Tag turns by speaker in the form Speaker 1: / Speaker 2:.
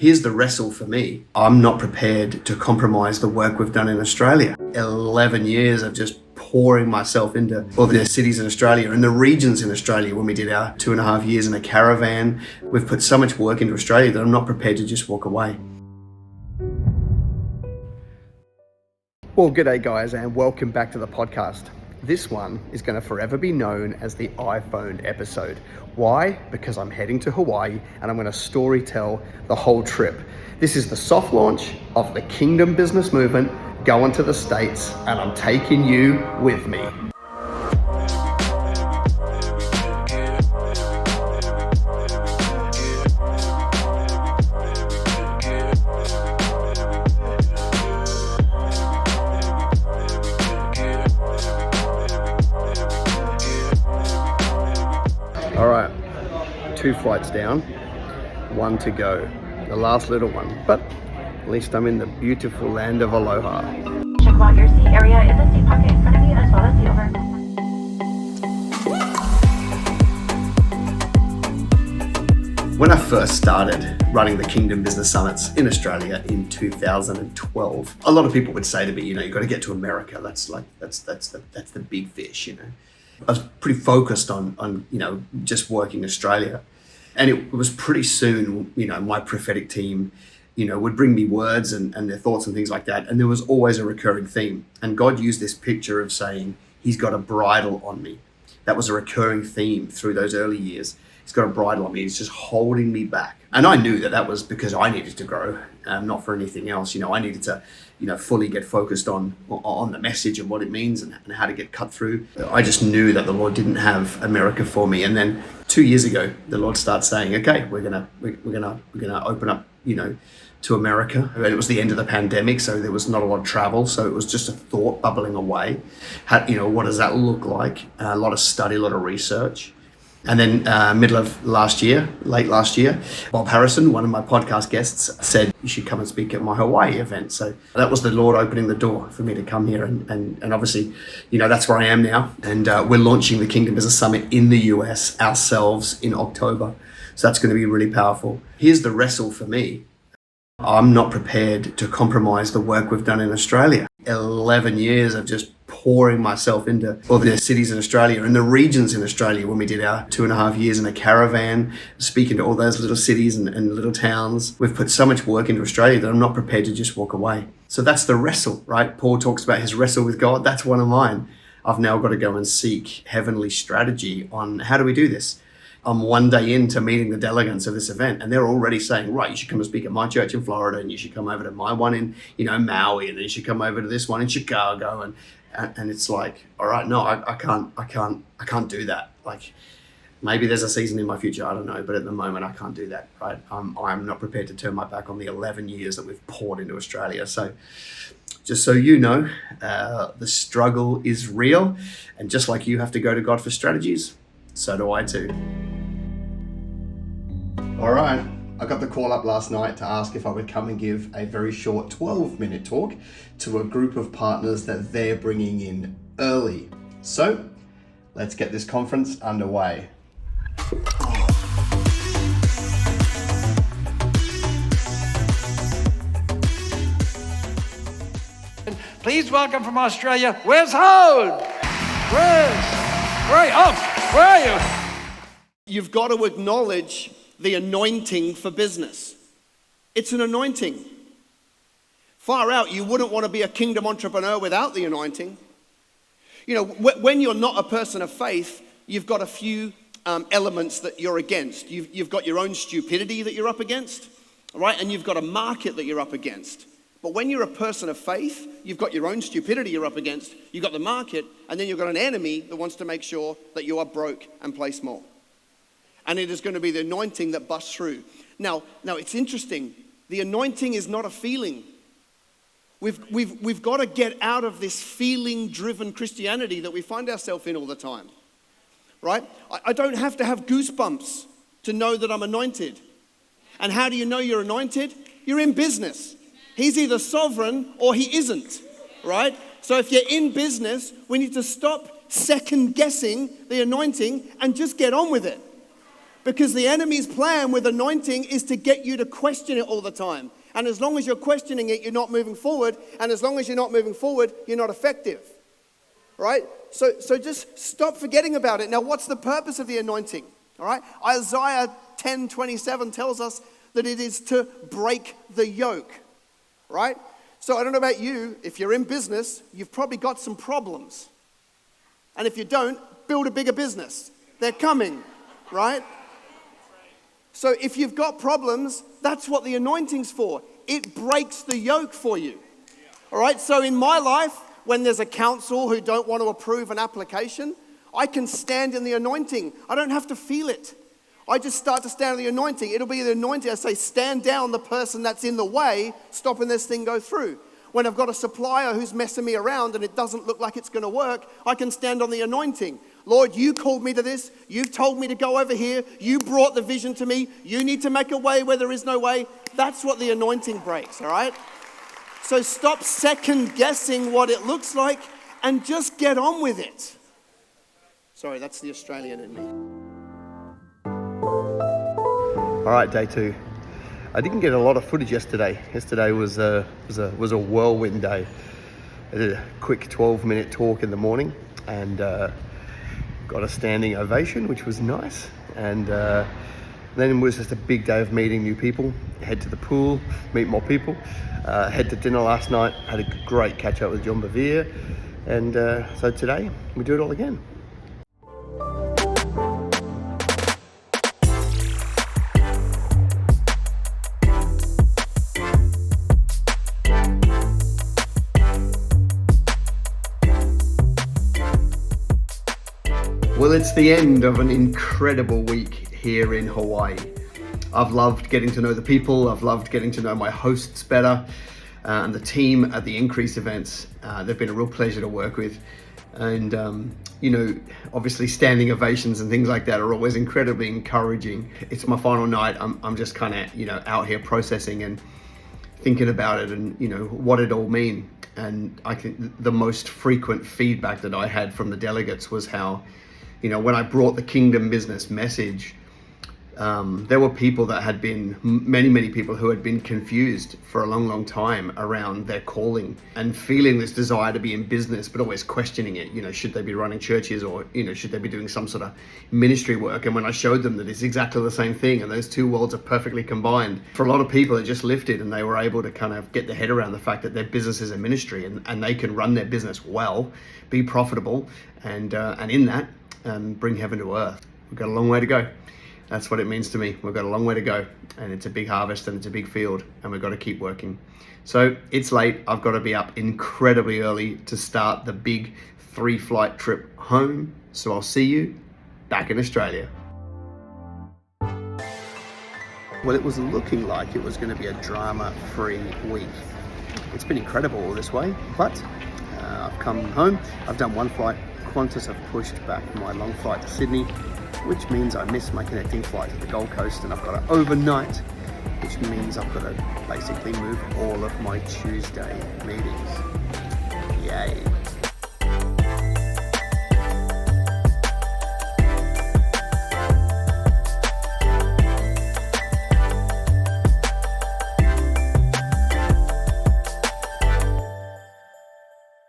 Speaker 1: Here's the wrestle for me. I'm not prepared to compromise the work we've done in Australia. 11 years of just pouring myself into all the cities in Australia and the regions in Australia. When we did our 2.5 years in a caravan, we've put so much work into Australia that I'm not prepared to just walk away. Well, g'day guys, and welcome back to the podcast. This one is going to forever be known as the iPhone episode. Why? Because I'm heading to Hawaii and I'm going to story tell the whole trip. This is the soft launch of the Kingdom Business Movement going to the States, and I'm taking you with me. All right, 2 flights down, 1 to go. The last little one, but at least I'm in the beautiful land of Aloha.
Speaker 2: Check out your seat area in the seat pocket in front of you as well as the over.
Speaker 1: When I first started running the Kingdom Business Summits in Australia in 2012, a lot of people would say to me, you've got to get to America. That's the big fish, I was pretty focused on just working Australia. And it was pretty soon, my prophetic team, would bring me words and their thoughts and things like that. And there was always a recurring theme. And God used this picture of saying, he's got a bridle on me. That was a recurring theme through those early years. He's got a bridle on me. He's just holding me back. And I knew that was because I needed to grow, not for anything else. I needed to, fully get focused on the message and what it means and how to get cut through. I just knew that the Lord didn't have America for me. And then 2 years ago, the Lord starts saying, okay, we're gonna open up, to America. And it was the end of the pandemic, so there was not a lot of travel. So it was just a thought bubbling away. What does that look like? A lot of study, a lot of research. And then middle of late last year, Bob Harrison, one of my podcast guests, said, you should come and speak at my Hawaii event. So that was the Lord opening the door for me to come here. And obviously, that's where I am now. And we're launching the Kingdom Business Summit in the US ourselves in October. So that's going to be really powerful. Here's the wrestle for me. I'm not prepared to compromise the work we've done in Australia. 11 years of just pouring myself into all the cities in Australia and the regions in Australia. When we did our 2.5 years in a caravan, speaking to all those little cities and little towns, we've put so much work into Australia that I'm not prepared to just walk away. So that's the wrestle, right? Paul talks about his wrestle with God. That's one of mine. I've now got to go and seek heavenly strategy on how do we do this. I'm 1 day into meeting the delegates of this event, and they're already saying, right, you should come and speak at my church in Florida, and you should come over to my one in, Maui, and then you should come over to this one in Chicago, and it's like, all right, no, I can't do that. Like, maybe there's a season in my future, I don't know, but at the moment I can't do that, right? I'm not prepared to turn my back on the 11 years that we've poured into Australia. So just so you know, the struggle is real, and just like you have to go to God for strategies, so do I too. All right, I got the call up last night to ask if I would come and give a very short 12-minute talk to a group of partners that they're bringing in early. So let's get this conference underway.
Speaker 3: Please welcome from Australia, wrestled. Where are you?
Speaker 4: You've got to acknowledge the anointing for business. It's an anointing. Far out, you wouldn't want to be a kingdom entrepreneur without the anointing. When you're not a person of faith, you've got a few elements that you're against. You've got your own stupidity that you're up against, right? And you've got a market that you're up against. But when you're a person of faith, you've got your own stupidity you're up against, you've got the market, and then you've got an enemy that wants to make sure that you are broke and play small. And it is going to be the anointing that busts through. Now it's interesting. The anointing is not a feeling. We've got to get out of this feeling-driven Christianity that we find ourselves in all the time, right? I don't have to have goosebumps to know that I'm anointed. And how do you know you're anointed? You're in business. He's either sovereign or he isn't, right? So if you're in business, we need to stop second guessing the anointing and just get on with it. Because the enemy's plan with anointing is to get you to question it all the time. And as long as you're questioning it, you're not moving forward. And as long as you're not moving forward, you're not effective. Right? So just stop forgetting about it. Now, what's the purpose of the anointing? All right? Isaiah 10:27 tells us that it is to break the yoke. Right? So I don't know about you, if you're in business, you've probably got some problems. And if you don't, build a bigger business. They're coming, right? So if you've got problems, that's what the anointing's for. It breaks the yoke for you. All right? So in my life, when there's a council who don't want to approve an application, I can stand in the anointing. I don't have to feel it. I just start to stand in the anointing. It'll be the anointing. I say, stand down the person that's in the way, stopping this thing go through. When I've got a supplier who's messing me around and it doesn't look like it's going to work, I can stand on the anointing. Lord, you called me to this. You've told me to go over here. You brought the vision to me. You need to make a way where there is no way. That's what the anointing breaks, all right? So stop second guessing what it looks like and just get on with it. Sorry, that's the Australian in me.
Speaker 1: All right, day 2. I didn't get a lot of footage yesterday. Yesterday was a whirlwind day. I did a quick 12-minute talk in the morning and got a standing ovation, which was nice. And then it was just a big day of meeting new people. Head to the pool, meet more people. Head to dinner last night. Had a great catch up with John Bevere. And so today we do it all again. Well, it's the end of an incredible week here in Hawaii. I've loved getting to know the people. I've loved getting to know my hosts better and the team at the Increase events. They've been a real pleasure to work with. And, obviously standing ovations and things like that are always incredibly encouraging. It's my final night. I'm just kind of, out here processing and thinking about it and, what it all means. And I think the most frequent feedback that I had from the delegates was how, when I brought the kingdom business message, there were people that had been, many people who had been confused for a long time around their calling and feeling this desire to be in business, but always questioning it. Should they be running churches or, should they be doing some sort of ministry work? And when I showed them that it's exactly the same thing and those two worlds are perfectly combined, for a lot of people it just lifted and they were able to kind of get their head around the fact that their business is a ministry and they can run their business well, be profitable, and in that, bring heaven to earth. We've got a long way to go. That's what it means to me. We've got a long way to go, and it's a big harvest and it's a big field, and we've got to keep working. So it's late. I've got to be up incredibly early to start the big 3-flight trip home. So I'll see you back in Australia. Well, it was looking like it was going to be a drama-free week. It's been incredible all this way, but I've come home. I've done one flight. Qantas have pushed back my long flight to Sydney, which means I missed my connecting flight to the Gold Coast, and I've got to overnight, which means I've got to basically move all of my Tuesday meetings. Yay.